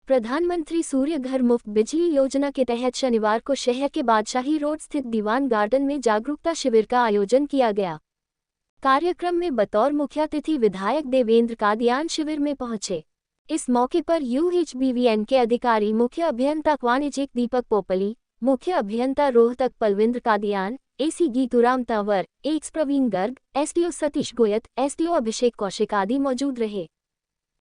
प्रधानमंत्री सूर्य घर मुफ्त बिजली योजना के तहत शनिवार को शहर के बादशाही रोड स्थित दीवान गार्डन में जागरूकता शिविर का आयोजन किया गया। कार्यक्रम में बतौर मुख्य अतिथि विधायक देवेंद्र कादियान शिविर में पहुंचे। इस मौके पर यूएचबीवीएन के अधिकारी मुख्य अभियंता वाणिज्यिक दीपक पोपली, मुख्य अभियंता Rohtak Palvinder Kadian, AC Geeturam Tanwar, X Praveen Garg, SDO Satish Goyat, SDO Abhishek Kaushik आदि मौजूद रहे।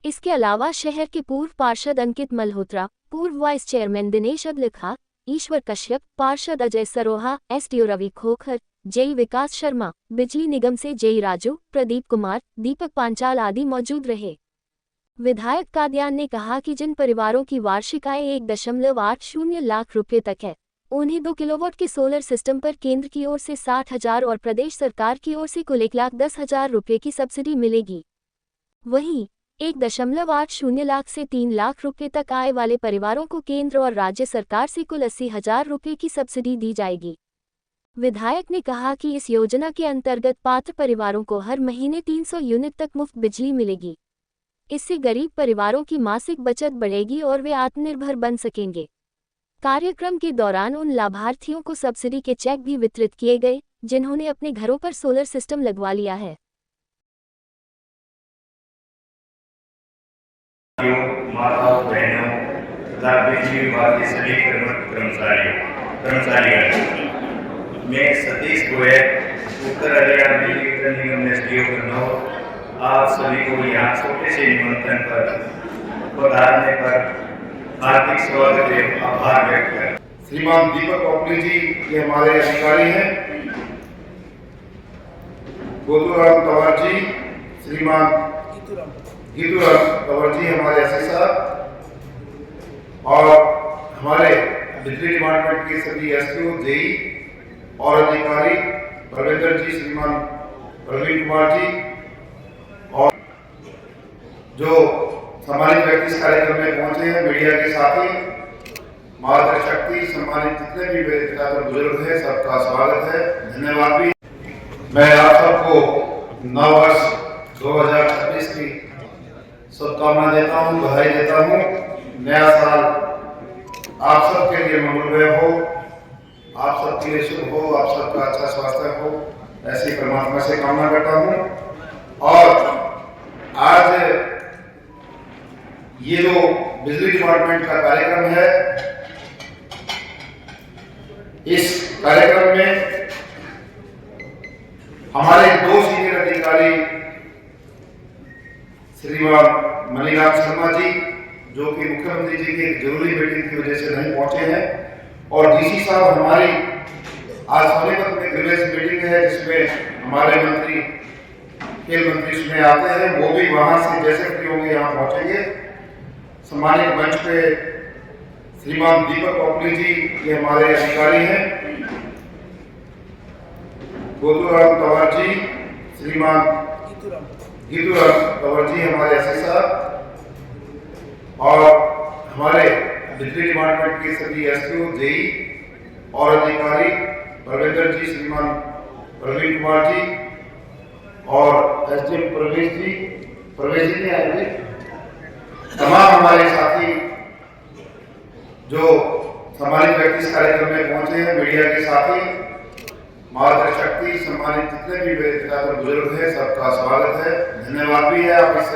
इसके अलावा शहर के पूर्व पार्षद अंकित मल्होत्रा, पूर्व वाइस चेयरमैन दिनेश अदलिखा, ईश्वर कश्यप, पार्षद अजय सरोहा, एसडीओ रवि खोखर, जेई विकास शर्मा, बिजली निगम से जेई राजू, प्रदीप कुमार, दीपक पांचाल आदि मौजूद रहे। विधायक कादियान ने कहा कि जिन परिवारों की वार्षिक आय 1.80 लाख रुपये तक है, उन्हें 2 किलोवाट के सोलर सिस्टम पर केंद्र की ओर से 60,000 और प्रदेश सरकार की ओर से कुल 1,10,000 रुपये की सब्सिडी मिलेगी। वहीं 1.80 लाख से 3 लाख रुपये तक आय वाले परिवारों को केंद्र और राज्य सरकार से कुल 80,000 रुपये की सब्सिडी दी जाएगी। विधायक ने कहा कि इस योजना के अंतर्गत पात्र परिवारों को हर महीने 300 यूनिट तक मुफ्त बिजली मिलेगी। इससे गरीब परिवारों की मासिक बचत बढ़ेगी और वे आत्मनिर्भर बन सकेंगे। कार्यक्रम के दौरान उन लाभार्थियों को सब्सिडी के चेक भी वितरित किए गए, जिन्होंने अपने घरों पर सोलर सिस्टम लगवा लिया है। माताओं, बहनों तथा बिजली विभाग के सभी कर्मचारियों, मैं सतीश गोयल, उत्तर हरियाणा बिजली वितरण निगम एसडीओ कन्नौज, आप सभी को यहाँ छोटे से निमंत्रण पर पधारने पर हार्दिक स्वागत एवं आभार व्यक्त कर। श्रीमान दीपक पोपली जी ये हमारे अधिकारी हैं, गोतूराम तंवर जी, श्रीमान गीतूराम तंवर जी हमारे एसआई साहब, और हमारे बिजली डिपार्टमेंट के सभी एसडीओ, जेई और अधिकारी, परवेंद्र जी, श्रीमान प्रवीण कुमार जी, और जो सम्मानित व्यक्ति इस कार्यक्रम में पहुंचे हैं, मीडिया के साथी, मातृशक्ति, सम्मानित जितने भी मेरे पिता बुजुर्ग हैं, सबका स्वागत है, धन्यवाद भी। मैं आप सबको नव वर्ष 2026 की शुभकामना देता हूँ, बधाई देता हूँ। नया साल आप सबके लिए मंगलमय हो, आप सबके लिए शुभ हो, आप सबका अच्छा स्वास्थ्य हो, ऐसी परमात्मा से कामना करता हूँ। और आज ये जो बिजली डिपार्टमेंट का कार्यक्रम है, इस कार्यक्रम में हमारे 2 सीनियर अधिकारी श्रीमान मणिराम शर्मा जी, जो कि मुख्यमंत्री जी की जरूरी मीटिंग की वजह से नहीं पहुंचे हैं, और डीसी साहब हमारी आज सोनीपत में ग्रीवेंस मीटिंग है, जिसमें हमारे मंत्री खेल मंत्री उसमें आते हैं, वो भी वहां से जैसे फ्री होंगे यहाँ पहुंचेंगे। सम्मानित मंच पे श्रीमान दीपक पोपली जी ये हमारे अधिकारी हैं, गोतूराम तंवर जी, श्रीमान गीतूराम तंवर जी हमारे एसआई साहब, और हमारे बिजली डिपार्टमेंट के सभी एसडीओ, जेई और अधिकारी, परवेंद्र जी, श्रीमान प्रवीण कुमार जी, और एसडीएम प्रवेश जी ने आए, तमाम हमारे साथी जो सम्मानित व्यक्ति इस कार्यक्रम में पहुंचे हैं, मीडिया के साथी, मातृशक्ति, सम्मानित जितने भी मेरे पिता बुजुर्ग हैं, सबका स्वागत है, धन्यवाद भी है। आप इस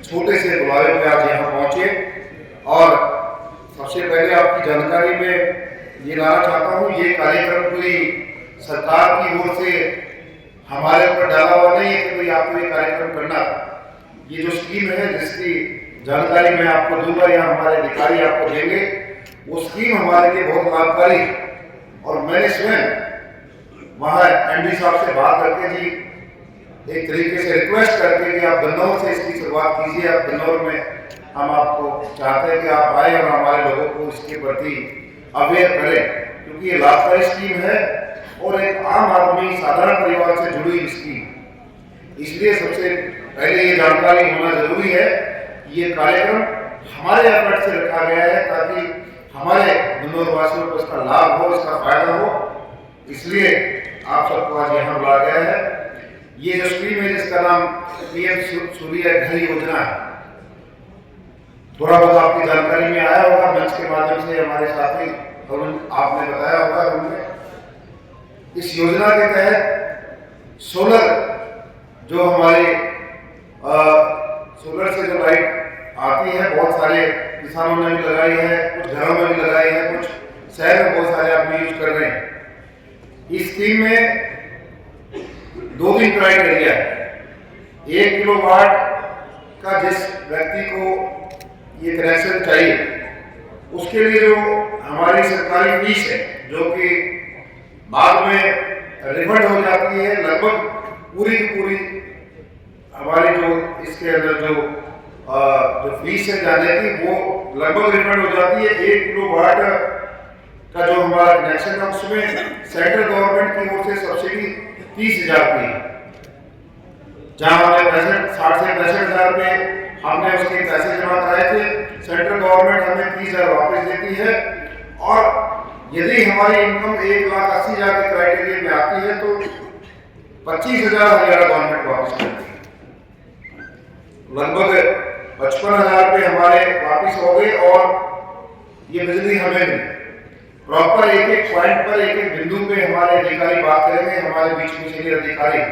छोटे से बुलावे में आज यहाँ पहुंचे, और सबसे पहले आपकी जानकारी में ये लाना चाहता हूँ, ये कार्यक्रम कोई सरकार की ओर से हमारे ऊपर डाला हुआ नहीं है कि कोई आपको ये कार्यक्रम करना। ये जो स्कीम है, जिसकी जानकारी मैं आपको दूंगा या हमारे अधिकारी आपको देंगे, वो स्कीम हमारे लिए बहुत लाभकारी है। और मैंने स्वयं वहाँ एमडी साहब से बात करके जी एक तरीके से रिक्वेस्ट करके कि आप गन्नौर से इसकी शुरुआत कीजिए। आप गन्नौर में हम आपको चाहते हैं कि आप आए और हमारे लोगों को इसके प्रति अवेयर करें, क्योंकि ये लाभकारी स्कीम है और एक आम आदमी, साधारण परिवार से जुड़ी हुई स्कीम, इसलिए सबसे पहले ये जानकारी होना जरूरी है। ये कार्यक्रम हमारे एफर्ट से रखा गया है ताकि हमारे गन्नौर वासियों को इसका लाभ हो, इसका फायदा हो, इसलिए आप सबको आज यहाँ बुलाया गया है। ये जो स्कीम है जिसका नाम पीएम सूर्य घर योजना है, थोड़ा बहुत आपकी जानकारी में आया होगा, मंच के माध्यम से हमारे साथी और आपने बताया होगा उनमें। इस योजना के तहत सोलर जो हमारे सोलर से जो लाइट आती है, बहुत सारे किसानों ने भी लगाई है, कुछ घरों में भी लगाई है, कुछ शहर में बहुत सारे आदमी यूज कर रहे हैं। इस स्कीम में 2-3 क्राइटेरिया है। 1 किलोवाट का जिस व्यक्ति को ये कनेक्शन चाहिए, उसके लिए जो हमारी सरकारी फीस है, जो कि बाद में रिफंड हो जाती है, लगभग पूरी की पूरी हमारी जो इसके अंदर जो फीस है जाने की, वो लगभग रिफंड हो जाती है। 1 किलोवाट का जो हमारा कनेक्शन है, उसमें सेंट्रल गवर्नमेंट की ओर से सब्सिडी 30,000 की है। जहां हमने 60 से 65,000 रुपये हमने उसके पैसे जमा कराए थे, सेंट्रल गवर्नमेंट हमें 30,000 वापस देती है। और यदि हमारी इनकम 1,80,000 के क्राइटेरिया में आती है तो 25,000 हरियाणा गवर्नमेंट वापस करती है। लगभग 55,000 रुपये हमारे वापस हो गए और ये बिजली हमें मिली। प्रॉपर एक पॉइंट पर, एक बिंदु पे हमारे अधिकारी बात करेंगे, हमारे बीच में सीनियर अधिकारी।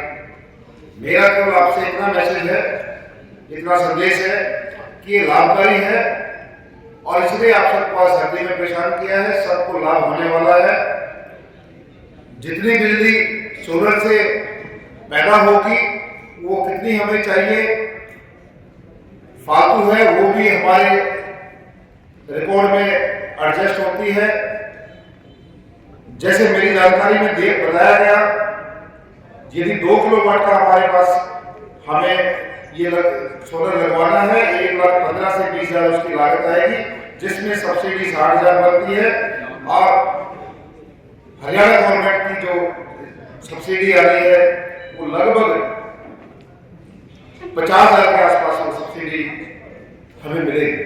मेरा केवल आपसे इतना मैसेज है, इतना संदेश है कि ये लाभकारी है और इसलिए आप सबको आज सर्दी में परेशान किया है। सबको लाभ होने वाला है। जितनी बिजली सोलर से पैदा होगी, वो कितनी हमें चाहिए, फालतू है वो भी हमारे रिकॉर्ड में एडजस्ट होती है। जैसे मेरी जानकारी में बताया गया, यदि 2 किलोवाट का हमारे पास हमें ये सोलर लगवाना है, 1,15,000 से 20,000 उसकी लागत आएगी, जिसमें सब्सिडी 60,000 बनती है। और हरियाणा गवर्नमेंट की जो सब्सिडी आ रही है, वो लगभग 50,000 के आसपास वो सब्सिडी हमें मिलेगी।